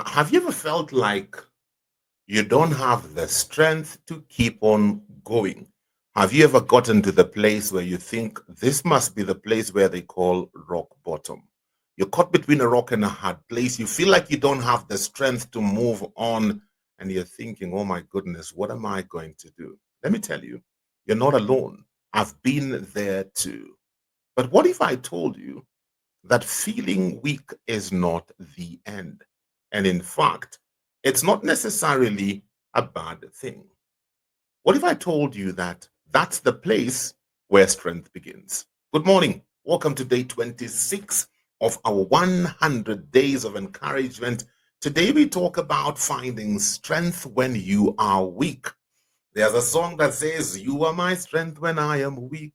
Have you ever felt like you don't have the strength to keep on going? Have you ever gotten to the place where you think this must be the place where they call rock bottom? You're caught between a rock and a hard place. You feel like you don't have the strength to move on, and you're thinking, oh my goodness, what am I going to do? Let me tell you, you're not alone. I've been there too. But what if I told you that feeling weak is not the end? And in fact, it's not necessarily a bad thing. What if I told you that that's the place where strength begins? Good morning. Welcome to day 26 of our 100 days of encouragement. Today we talk about finding strength when you are weak. There's a song that says, you are my strength when I am weak.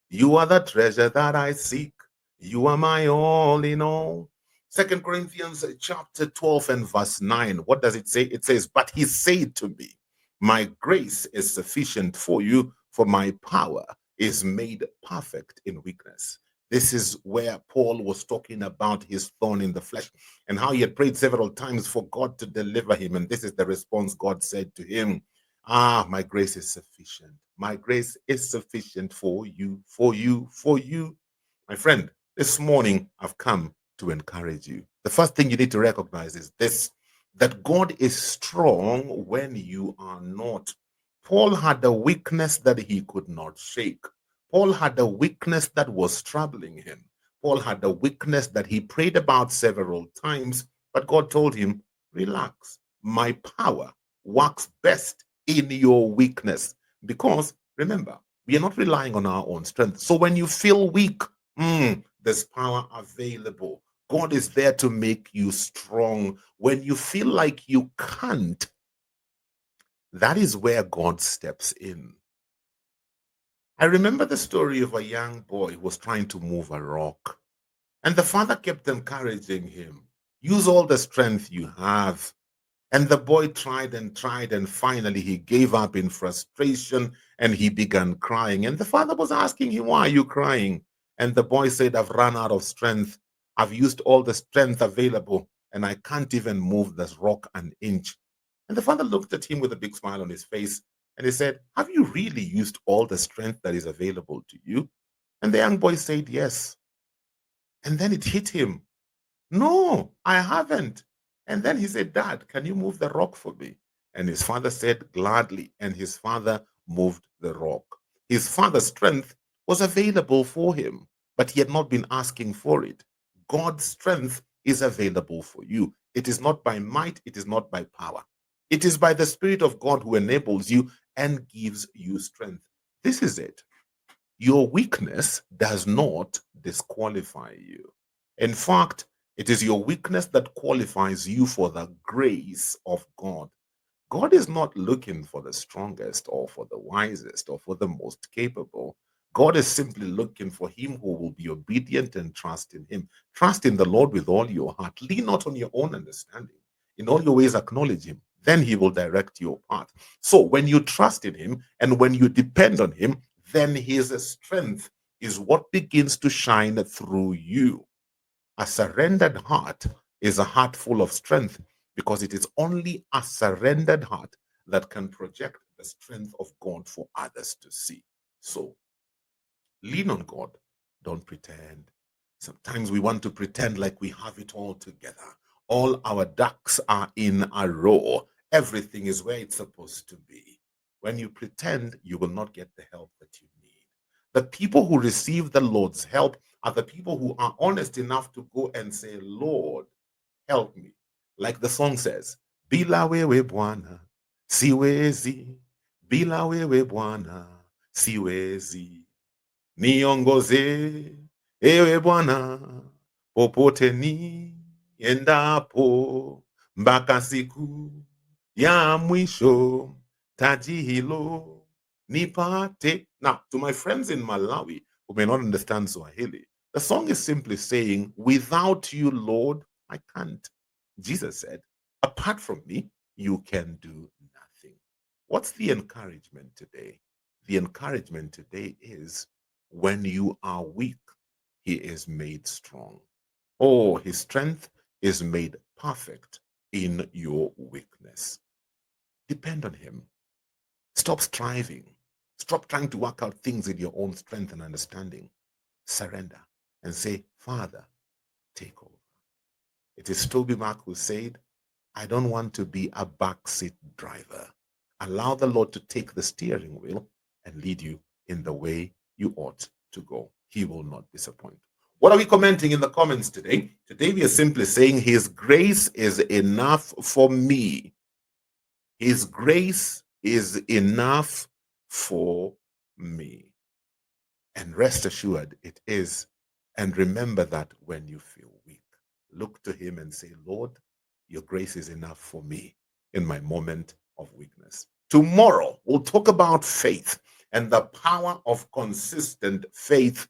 You are the treasure that I seek. You are my all in all. Second Corinthians chapter 12 and verse 9. What does it say? It says, but he said to me, my grace is sufficient for you, for my power is made perfect in weakness. This is where Paul was talking about his thorn in the flesh and how he had prayed several times for God to deliver him. And this is the response God said to him. My grace is sufficient. My grace is sufficient for you, for you, for you. My friend, this morning I've come to encourage you. The first thing you need to recognize is this, that God is strong when you are not. Paul had a weakness that he could not shake. Paul had a weakness that was troubling him. Paul had a weakness that he prayed about several times, but God told him, relax. My power works best in your weakness. Because remember, we are not relying on our own strength. So when you feel weak, there's power available. God is there to make you strong. When you feel like you can't, that is where God steps in. I remember the story of a young boy who was trying to move a rock, and the father kept encouraging him, use all the strength you have. And the boy tried, and finally he gave up in frustration and he began crying. And the father was asking him, why are you crying? And the boy said, I've run out of strength. I've used all the strength available, and I can't even move this rock an inch. And the father looked at him with a big smile on his face and he said, have you really used all the strength that is available to you? And the young boy said, yes. And then it hit him. No, I haven't. And then he said, Dad, can you move the rock for me? And his father said, gladly. And his father moved the rock. His father's strength was available for him, but he had not been asking for it. God's strength is available for you. It is not by might, it is not by power. It is by the Spirit of God who enables you and gives you strength. This is it. Your weakness does not disqualify you. In fact, it is your weakness that qualifies you for the grace of God. God is not looking for the strongest or for the wisest or for the most capable. God is simply looking for him who will be obedient and trust in him. Trust in the Lord with all your heart. Lean not on your own understanding. In all your ways, acknowledge him. Then he will direct your path. So when you trust in him and when you depend on him, then his strength is what begins to shine through you. A surrendered heart is a heart full of strength because it is only a surrendered heart that can project the strength of God for others to see. So lean on God, don't pretend. Sometimes we want to pretend like we have it all together. All our ducks are in a row. Everything is where it's supposed to be. When you pretend, you will not get the help that you need. The people who receive the Lord's help are the people who are honest enough to go and say, Lord, help me. Like the song says, Bila wewe Bwana, siwezi. Bila wewe Bwana, siwezi. Niongoze, ewe Bwana, popote ni endapo, mpaka siku ya mwisho, taji hilo nipate. Now, to my friends in Malawi who may not understand Swahili, the song is simply saying, without you, Lord, I can't. Jesus said, apart from me, you can do nothing. What's the encouragement today? The encouragement today is when you are weak, he is made strong. Oh, his strength is made perfect in your weakness. Depend on him. Stop striving. Stop trying to work out things in your own strength and understanding. Surrender and say, Father, take over. It is Toby Mark who said, I don't want to be a backseat driver. Allow the Lord to take the steering wheel and lead you in the way you ought to go. He will not disappoint. What are we commenting in the comments today? Today we are simply saying his grace is enough for me. His grace is enough for me. And rest assured it is. And remember that when you feel weak, look to him and say, Lord, your grace is enough for me in my moment of weakness. Tomorrow, we'll talk about faith and the power of consistent faith,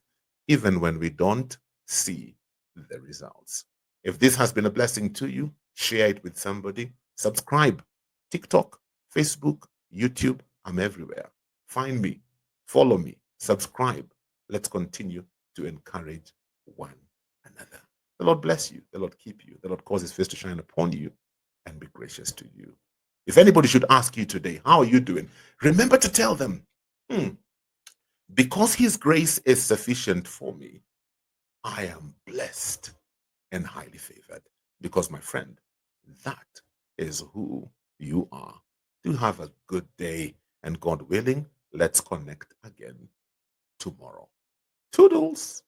even when we don't see the results. If this has been a blessing to you, share it with somebody. Subscribe. TikTok, Facebook, YouTube, I'm everywhere. Find me, follow me, subscribe. Let's continue to encourage one another. The Lord bless you. The Lord keep you. The Lord cause his face to shine upon you and be gracious to you. If anybody should ask you today, how are you doing? Remember to tell them, because his grace is sufficient for me, I am blessed and highly favored. Because, my friend, that is who you are. Do have a good day, and God willing, let's connect again tomorrow. Toodles.